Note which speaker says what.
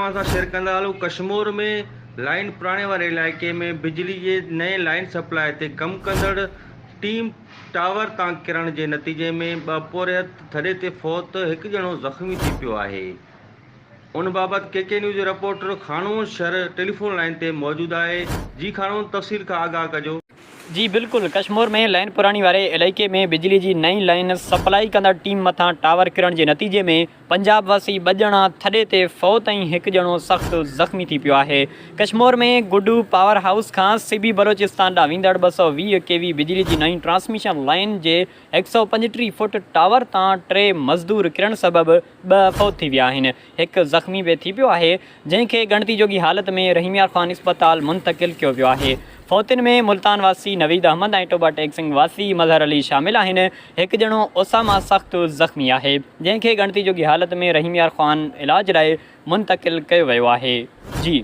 Speaker 1: तव्हां सां शेयर कंदा हलूं। कश्मीर में लाइन पुराणे वारे इलाइक़े में बिजली जे नए लाइन सप्लाई ते कमु कंदड़ टीम टावर तां किरण जे नतीजे में 2 पोरियत थॾे ते फौत, 1 ॼणो ज़ख़्मी थी पियो आहे। उन बाबति केके न्यूज़ रिपोर्टर खानून शर टेलीफोन लाइन ते मौजूदु आहे। जी खानून, तफ़सील खां आगाह कजो।
Speaker 2: जी बिल्कुल, कश्मीर में लाइन पुराणी वारे इलाइक़े में बिजली की नई लाइन सप्लाई कंदड़ टीम मथा टावर किरण के नतीजे में पंजाब वासी 2 ॼणा थॾे ते फौत ऐं 1 ॼणो सख्त ज़ख़्मी थी पियो आहे। कश्मीर में गुडू पावर हाउस का सिबी बलोचिस्तान ॾांहुं वेंदड़ 220 केवी बिजली की नई ट्रांसमिशन लाइन के 135 फुट टावर तां 3 मज़दूर किरण सबब 2 फौत थी विया आहिनि। 1 ज़ख़्मी भी थी पियो आहे, जंहिंखे गणती जोगी हालत में रहीमयार ख़ान अस्पताल मुंतकिल किया वियो आहे। फौतिन में मुल्तान वासी नवीद अहमद और टोबा टेक सिंह वासी मजहर अली शामिल आहिनि। 1 ॼणो ओसामा सख्त ज़ख़्मी है, जंहिंखे गणती जोगी हालत में रहीमयार ख़ान इलाज लाइ मुंतकिल किया वियो आहे। जी।